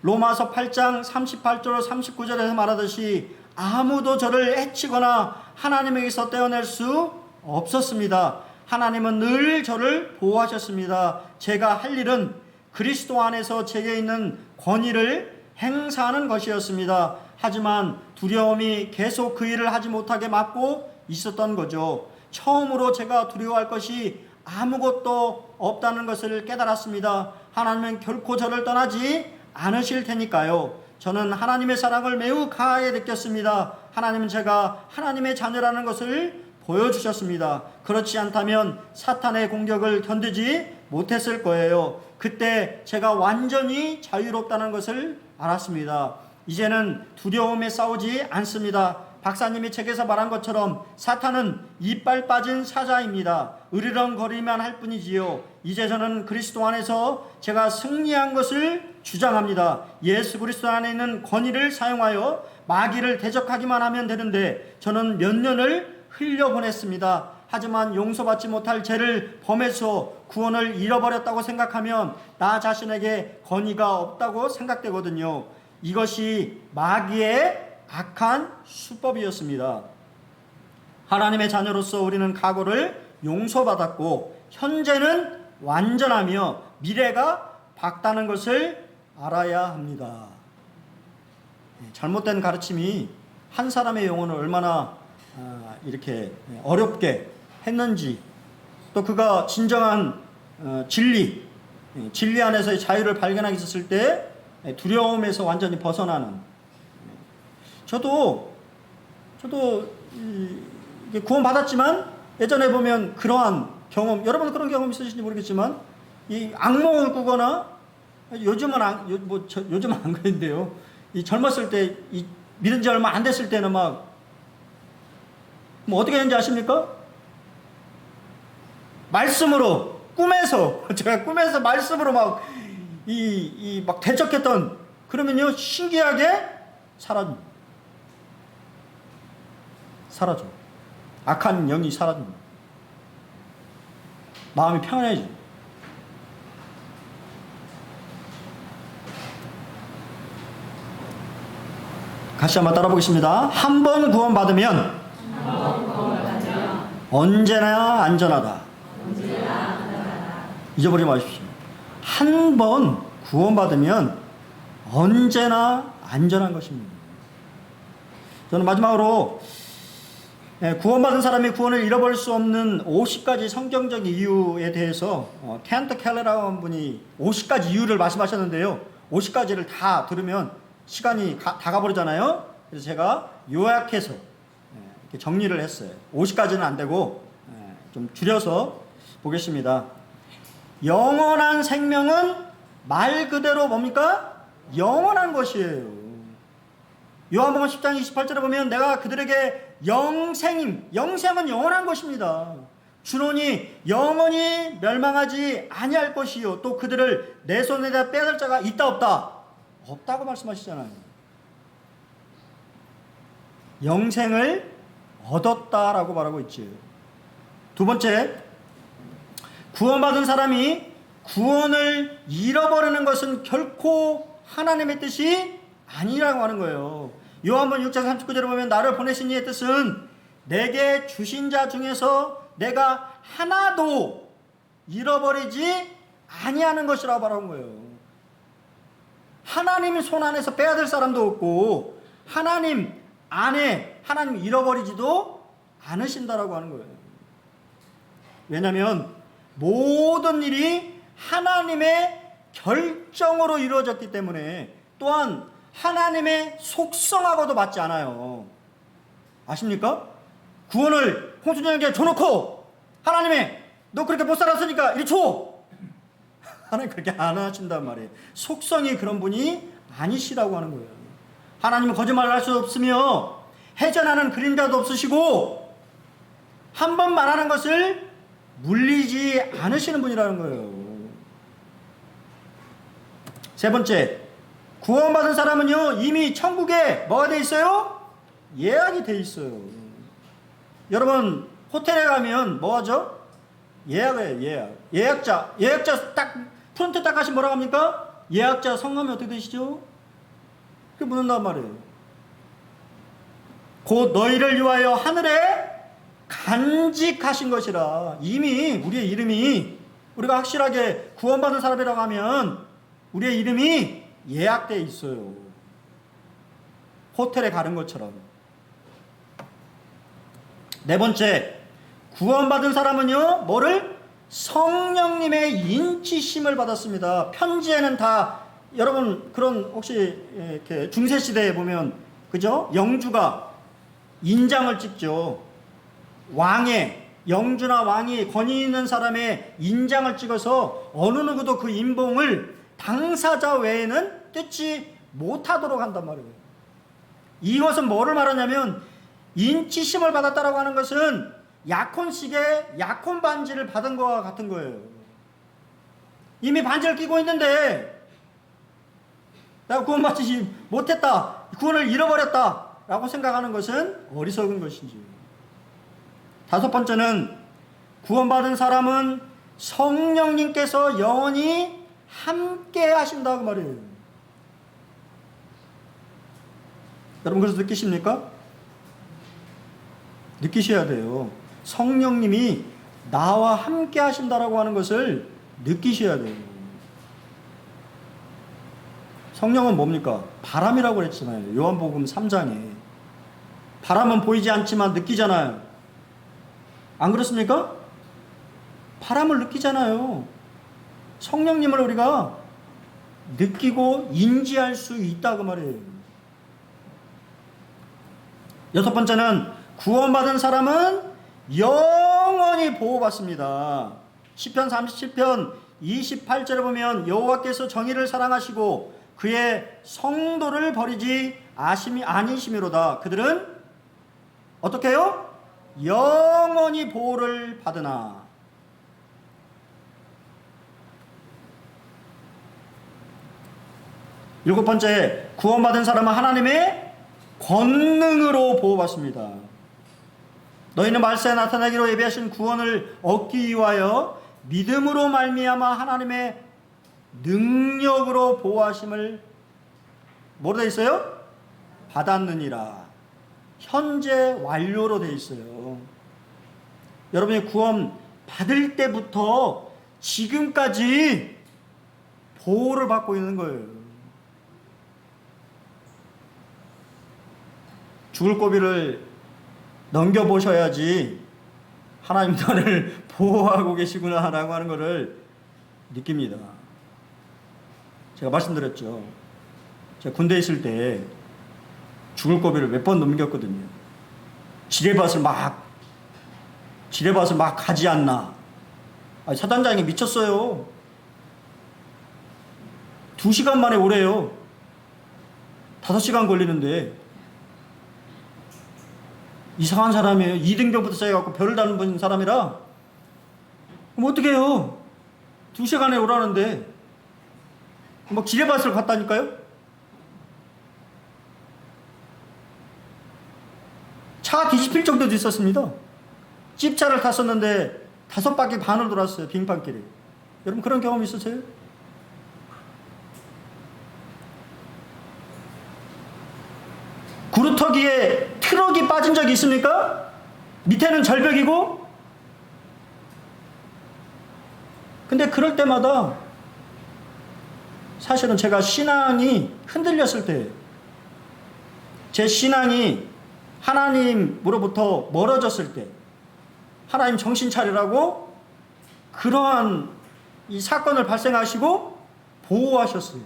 로마서 8장 38절 39절에서 말하듯이 아무도 저를 해치거나 하나님에게서 떼어낼 수 없었습니다. 하나님은 늘 저를 보호하셨습니다. 제가 할 일은 그리스도 안에서 제게 있는 권위를 행사하는 것이었습니다. 하지만 두려움이 계속 그 일을 하지 못하게 막고 있었던 거죠. 처음으로 제가 두려워할 것이 아무것도 없다는 것을 깨달았습니다. 하나님은 결코 저를 떠나지 않으실 테니까요. 저는 하나님의 사랑을 매우 강하게 느꼈습니다. 하나님은 제가 하나님의 자녀라는 것을 보여주셨습니다. 그렇지 않다면 사탄의 공격을 견디지 못했을 거예요. 그때 제가 완전히 자유롭다는 것을 알았습니다. 이제는 두려움에 싸우지 않습니다. 박사님이 책에서 말한 것처럼 사탄은 이빨 빠진 사자입니다. 으르렁거리만 할 뿐이지요. 이제 저는 그리스도 안에서 제가 승리한 것을 주장합니다. 예수 그리스도 안에 있는 권위를 사용하여 마귀를 대적하기만 하면 되는데 저는 몇 년을 흘려보냈습니다. 하지만 용서받지 못할 죄를 범해서 구원을 잃어버렸다고 생각하면 나 자신에게 권위가 없다고 생각되거든요. 이것이 마귀의 악한 수법이었습니다. 하나님의 자녀로서 우리는 과거를 용서받았고 현재는 완전하며 미래가 밝다는 것을 알아야 합니다. 잘못된 가르침이 한 사람의 영혼을 얼마나 이렇게 어렵게 했는지, 또 그가 진정한 진리 안에서의 자유를 발견하게 있었을 때 두려움에서 완전히 벗어나는, 저도 구원 받았지만 예전에 보면 그러한 경험, 여러분 그런 경험 있으신지 모르겠지만 이 악몽을 꾸거나, 요즘은 요즘은 안 그런데요, 이 젊었을 때, 이 믿은 지 얼마 안 됐을 때는 막 어떻게 했는지 아십니까? 말씀으로 꿈에서 제가 꿈에서 말씀으로 막 대적했던, 그러면요 신기하게 사라져. 악한 영이 사라집니다. 마음이 평안해져. 다시 한번 따라 보겠습니다. 한 번 구원받으면 언제나 안전하다. 잊어버리지 마십시오. 한 번 구원받으면 언제나 안전한 것입니다. 저는 마지막으로 구원받은 사람이 구원을 잃어버릴 수 없는 50가지 성경적 이유에 대해서 켄트 켈러라고 하는 분이 50가지 이유를 말씀하셨는데요. 50가지를 다 들으면 시간이 다 가버리잖아요. 그래서 제가 요약해서 이렇게 정리를 했어요. 50가지는 안 되고 좀 줄여서 보겠습니다. 영원한 생명은 말 그대로 뭡니까? 영원한 것이에요. 요한복음 10장 28절에 보면 내가 그들에게 영생은 영원한 것입니다. 주노니 영원히 멸망하지 아니할 것이요 또 그들을 내 손에다 빼앗을 자가 있다 없다? 없다고 말씀하시잖아요. 영생을 얻었다라고 말하고 있지. 두 번째, 구원받은 사람이 구원을 잃어버리는 것은 결코 하나님의 뜻이 아니라고 하는 거예요. 요한복음 6장 39절에 보면 나를 보내신 이의 뜻은 내게 주신 자 중에서 내가 하나도 잃어버리지 아니하는 것이라고 말하는 거예요. 하나님 손 안에서 빼앗을 사람도 없고 하나님 안에 하나님 잃어버리지도 않으신다라고 하는 거예요. 왜냐하면 모든 일이 하나님의 결정으로 이루어졌기 때문에, 또한 하나님의 속성하고도 맞지 않아요. 아십니까? 구원을 홍순영에게 줘놓고 하나님의 너 그렇게 못 살았으니까 이리 줘! 하나님 그렇게 안 하신단 말이에요. 속성이 그런 분이 아니시라고 하는 거예요. 하나님은 거짓말을 할 수 없으며 해전하는 그림자도 없으시고 한 번 말하는 것을 물리지 않으시는 분이라는 거예요. 세 번째, 구원받은 사람은요 이미 천국에 뭐가 돼 있어요? 예약이 돼 있어요. 여러분 호텔에 가면 뭐 하죠? 예약이에요. 예약자 딱 프론트 딱 가시면 뭐라고 합니까? 예약자 성함이 어떻게 되시죠? 그게 묻는단 말이에요. 곧 너희를 위하여 하늘에 간직하신 것이라. 이미 우리의 이름이, 우리가 확실하게 구원받은 사람이라고 하면 우리의 이름이 예약되어 있어요. 호텔에 가는 것처럼. 네 번째, 구원받은 사람은요 뭐를? 성령님의 인치심을 받았습니다. 편지에는 다, 여러분 그런 혹시 이렇게 중세시대에 보면 그죠? 영주가 인장을 찍죠. 영주나 왕이 권위 있는 사람의 인장을 찍어서 어느 누구도 그 인봉을 당사자 외에는 뜯지 못하도록 한단 말이에요. 이것은 뭐를 말하냐면, 인치심을 받았다라고 하는 것은 약혼식에 약혼 반지를 받은 것과 같은 거예요. 이미 반지를 끼고 있는데 내가 구원받지 못했다, 구원을 잃어버렸다 라고 생각하는 것은 어리석은 것이지. 다섯 번째는, 구원받은 사람은 성령님께서 영원히 함께 하신다고 말이에요. 여러분 그래서 느끼십니까? 느끼셔야 돼요. 성령님이 나와 함께 하신다라고 하는 것을 느끼셔야 돼요. 성령은 뭡니까? 바람이라고 그랬잖아요. 요한복음 3장에. 바람은 보이지 않지만 느끼잖아요. 안 그렇습니까? 바람을 느끼잖아요. 성령님을 우리가 느끼고 인지할 수 있다 그 말이에요. 여섯 번째는 구원받은 사람은 영원히 보호받습니다. 시편 37편 28절에 보면 여호와께서 정의를 사랑하시고 그의 성도를 버리지 아니심이로다. 그들은 어떻게 해요? 영원히 보호를 받으나. 일곱 번째, 구원받은 사람은 하나님의 권능으로 보호받습니다. 너희는 말세에 나타나기로 예비하신 구원을 얻기 위하여 믿음으로 말미암아 하나님의 능력으로 보호하심을 뭐로 되어 있어요? 받았느니라. 현재 완료로 되어 있어요. 여러분이 구원 받을 때부터 지금까지 보호를 받고 있는 거예요. 죽을 고비를 넘겨보셔야지 하나님 나를 보호하고 계시구나 라고 하는 것을 느낍니다. 제가 말씀드렸죠. 제가 군대에 있을 때 죽을 고비를 몇 번 넘겼거든요. 지뢰밭을 막 가지 않나. 사단장이 미쳤어요. 2시간 만에 오래요. 5시간 걸리는데 이상한 사람이에요. 2등병부터 시작해갖고 별을 다는 사람이라 그럼 어떻게 해요? 2시간에 오라는데 막 지뢰밭을 갔다니까요. 차가 뒤집힐 정도도 있었습니다. 찝차를 탔었는데 5바퀴 반을 돌았어요. 빙판길에. 여러분 그런 경험 있으세요? 구루터기에 트럭이 빠진 적이 있습니까? 밑에는 절벽이고. 근데 그럴 때마다 사실은 제가 신앙이 흔들렸을 때, 제 신앙이 하나님으로부터 멀어졌을 때, 하나님 정신 차리라고 그러한 이 사건을 발생하시고 보호하셨어요.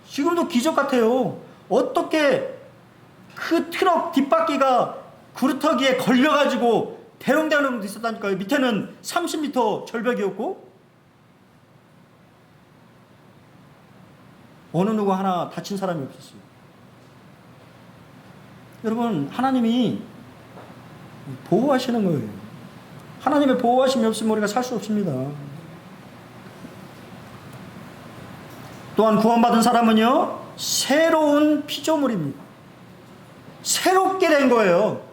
지금도 기적 같아요. 어떻게 그 트럭 뒷바퀴가 구루터기에 걸려가지고 대롱대롱 있었다니까요. 밑에는 30m 절벽이었고 어느 누구 하나 다친 사람이 없었어요. 여러분 하나님이 보호하시는 거예요. 하나님의 보호하심이 없으면 우리가 살 수 없습니다. 또한 구원받은 사람은요 새로운 피조물입니다. 새롭게 된 거예요.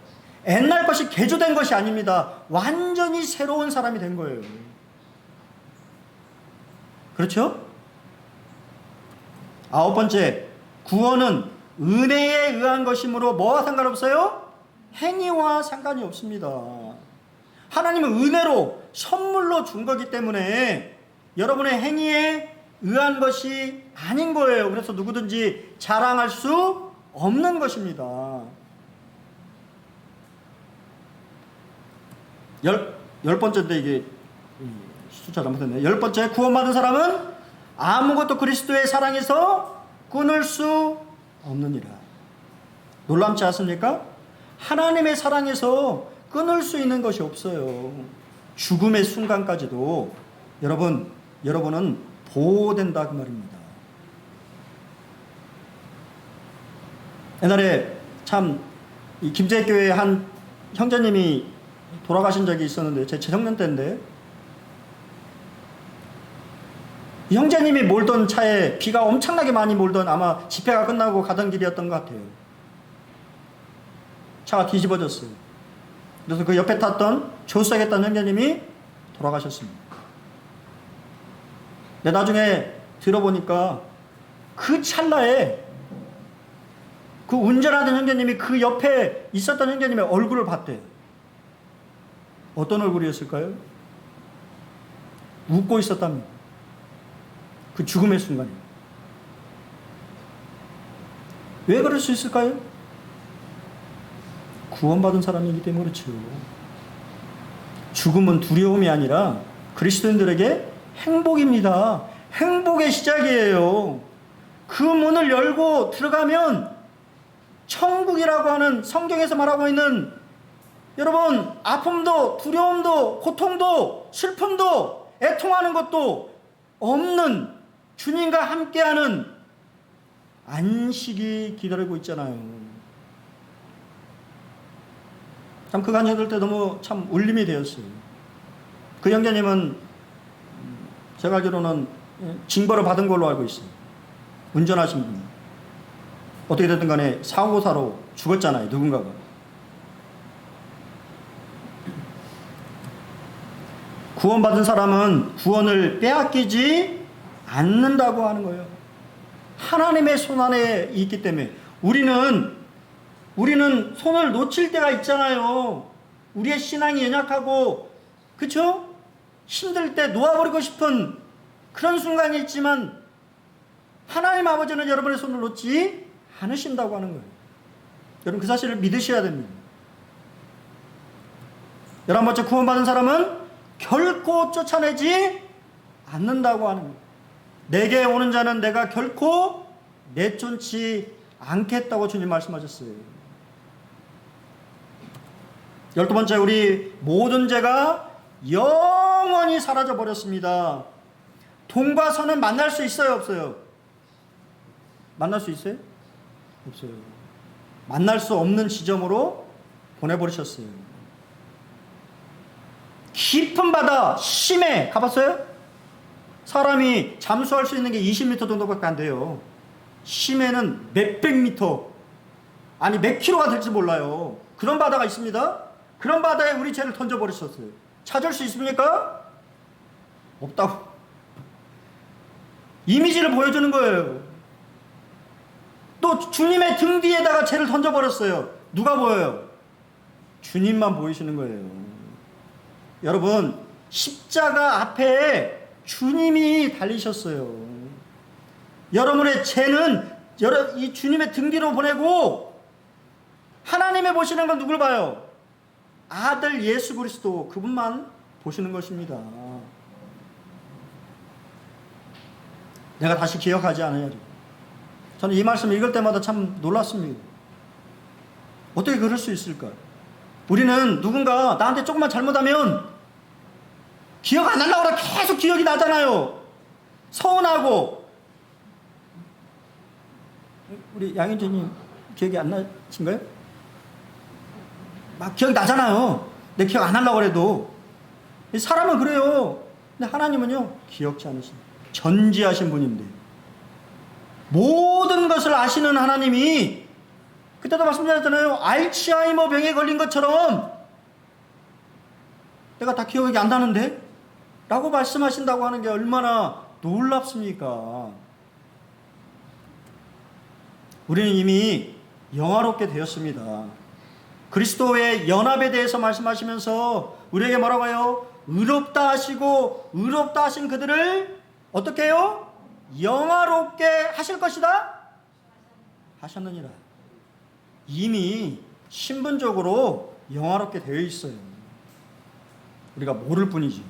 옛날 것이 개조된 것이 아닙니다. 완전히 새로운 사람이 된 거예요. 그렇죠? 아홉 번째, 구원은 은혜에 의한 것이므로 뭐와 상관없어요? 행위와 상관이 없습니다. 하나님은 은혜로 선물로 준 거기 때문에 여러분의 행위에 의한 것이 아닌 거예요. 그래서 누구든지 자랑할 수 없는 것입니다. 열 번째인데 이게 숫자 잘못했네. 10번째, 구원받은 사람은 아무것도 그리스도의 사랑에서 끊을 수 없느니라. 놀랍지 않습니까? 하나님의 사랑에서 끊을 수 있는 것이 없어요. 죽음의 순간까지도 여러분은 보호된다 그 말입니다. 옛날에 참 이 김제교회 한 형제님이 돌아가신 적이 있었는데 제 재작년 때인데 이 형제님이 몰던 차에 비가 엄청나게 많이 몰던 아마 집회가 끝나고 가던 길이었던 것 같아요. 차가 뒤집어졌어요. 그래서 그 옆에 탔던 조수하겠다는 형제님이 돌아가셨습니다. 근데 나중에 들어보니까 그 찰나에 그 운전하던 형제님이 그 옆에 있었던 형제님의 얼굴을 봤대요. 어떤 얼굴이었을까요? 웃고 있었답니다. 그 죽음의 순간에. 왜 그럴 수 있을까요? 구원받은 사람이기 때문에 그렇죠. 죽음은 두려움이 아니라 그리스도인들에게 행복입니다. 행복의 시작이에요. 그 문을 열고 들어가면 천국이라고 하는 성경에서 말하고 있는 여러분 아픔도 두려움도 고통도 슬픔도 애통하는 것도 없는 주님과 함께하는 안식이 기다리고 있잖아요. 참 그 간증 들 때 너무 참 울림이 되었어요. 그 형제님은 제가 알기로는 징벌을 받은 걸로 알고 있어요. 운전하신 분. 어떻게 됐든 간에 사고사로 죽었잖아요. 누군가가. 구원받은 사람은 구원을 빼앗기지 않는다고 하는 거예요. 하나님의 손 안에 있기 때문에 우리는 손을 놓칠 때가 있잖아요. 우리의 신앙이 연약하고 그렇죠? 힘들 때 놓아버리고 싶은 그런 순간이 있지만 하나님 아버지는 여러분의 손을 놓지 않으신다고 하는 거예요. 여러분 그 사실을 믿으셔야 됩니다. 11번째 구원받은 사람은 결코 쫓아내지 않는다고 하는 거예요. 내게 오는 자는 내가 결코 내쫓지 않겠다고 주님 말씀하셨어요. 12번째 우리 모든 죄가 영원히 사라져 버렸습니다. 동과 선은 만날 수 있어요 없어요? 만날 수 있어요? 없어요. 만날 수 없는 지점으로 보내버리셨어요. 깊은 바다 심해 가봤어요? 사람이 잠수할 수 있는 게 20m 정도밖에 안 돼요. 심해는 몇백 미터 아니 몇 킬로가 될지 몰라요. 그런 바다가 있습니다. 그런 바다에 우리 죄를 던져버리셨어요. 찾을 수 있습니까? 없다고. 이미지를 보여주는 거예요. 또 주님의 등 뒤에다가 죄를 던져버렸어요. 누가 보여요? 주님만 보이시는 거예요. 여러분 십자가 앞에 주님이 달리셨어요. 여러분의 죄는 이 주님의 등 뒤로 보내고 하나님의 보시는 건 누굴 봐요? 아들 예수 그리스도 그분만 보시는 것입니다. 내가 다시 기억하지 않아야죠. 저는 이 말씀 읽을 때마다 참 놀랐습니다. 어떻게 그럴 수 있을까? 우리는 누군가 나한테 조금만 잘못하면 기억 안 하려고 그래 계속 기억이 나잖아요. 서운하고. 우리 양현주님 기억이 안 나신가요? 막 기억이 나잖아요. 내 기억 안 하려고 해도. 사람은 그래요. 근데 하나님은요 기억지 않으십니다. 전지하신 분인데 모든 것을 아시는 하나님이 그때도 말씀드렸잖아요. 알츠하이머 병에 걸린 것처럼 내가 다 기억이 안 나는데? 라고 말씀하신다고 하는 게 얼마나 놀랍습니까? 우리는 이미 영화롭게 되었습니다. 그리스도의 연합에 대해서 말씀하시면서 우리에게 뭐라고 해요? 의롭다 하시고 의롭다 하신 그들을 어떻게 해요? 영화롭게 하실 것이다? 하셨느니라. 이미 신분적으로 영화롭게 되어 있어요. 우리가 모를 뿐이지.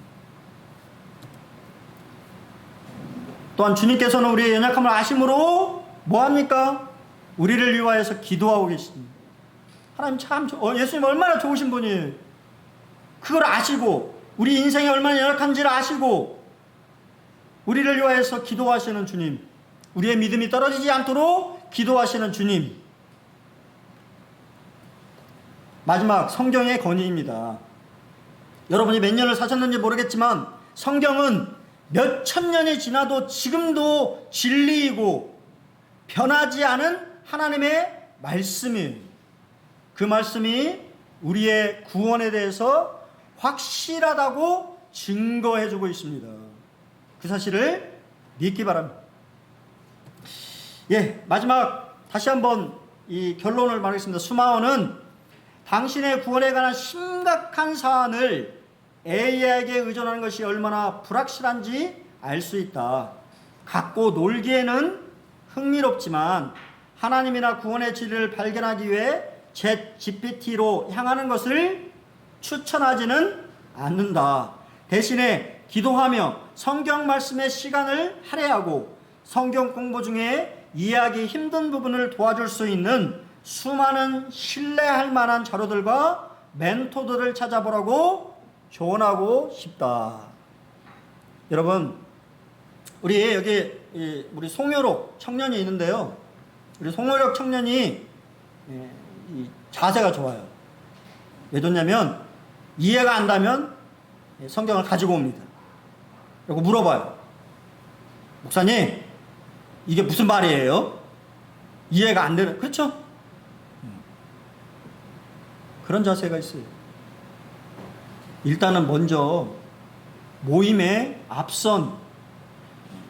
또한 주님께서는 우리의 연약함을 아심으로 뭐합니까? 우리를 위하여서 기도하고 계십니다. 하나님 참 예수님 얼마나 좋으신 분이에요. 그걸 아시고 우리 인생이 얼마나 연약한지를 아시고 우리를 위하여서 기도하시는 주님, 우리의 믿음이 떨어지지 않도록 기도하시는 주님. 마지막 성경의 건의입니다. 여러분이 몇 년을 사셨는지 모르겠지만 성경은 몇 천 년이 지나도 지금도 진리이고 변하지 않은 하나님의 말씀이에요. 그 말씀이 우리의 구원에 대해서 확실하다고 증거해주고 있습니다. 그 사실을 믿기 바랍니다. 마지막 다시 한번 이 결론을 말하겠습니다. 수마오는 당신의 구원에 관한 심각한 사안을 AI에게 의존하는 것이 얼마나 불확실한지 알 수 있다. 갖고 놀기에는 흥미롭지만 하나님이나 구원의 진리를 발견하기 위해 챗GPT로 향하는 것을 추천하지는 않는다. 대신에 기도하며 성경 말씀의 시간을 할애하고 성경 공부 중에 이해하기 힘든 부분을 도와줄 수 있는 수많은 신뢰할 만한 자료들과 멘토들을 찾아보라고 조언하고 싶다. 여러분, 우리 여기 우리 송효록 청년이 있는데요. 우리 송효록 청년이 이 자세가 좋아요. 왜 좋냐면 이해가 안 되면 성경을 가지고 옵니다. 그리고 물어봐요. 목사님, 이게 무슨 말이에요? 이해가 안 되는, 그렇죠? 그런 자세가 있어요. 일단은 먼저 모임에 앞선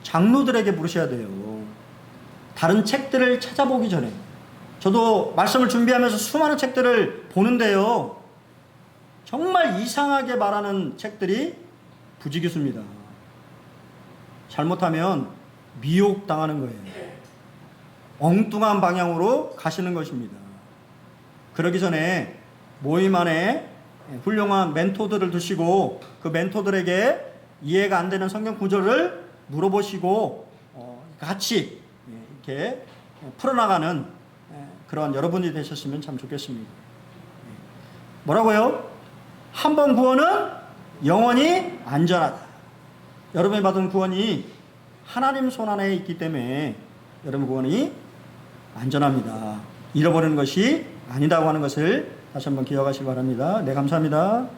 장로들에게 물으셔야 돼요. 다른 책들을 찾아보기 전에. 저도 말씀을 준비하면서 수많은 책들을 보는데요. 정말 이상하게 말하는 책들이 부지기수입니다. 잘못하면 미혹당하는 거예요. 엉뚱한 방향으로 가시는 것입니다. 그러기 전에 모임 안에 훌륭한 멘토들을 두시고 그 멘토들에게 이해가 안 되는 성경 구절을 물어보시고 같이 이렇게 풀어나가는 그런 여러분이 되셨으면 참 좋겠습니다. 뭐라고요? 한 번 구원은 영원히 안전하다. 여러분이 받은 구원이 하나님 손 안에 있기 때문에 여러분 구원이 안전합니다. 잃어버리는 것이 아니다고 하는 것을 다시 한번 기억하시기 바랍니다. 네, 감사합니다.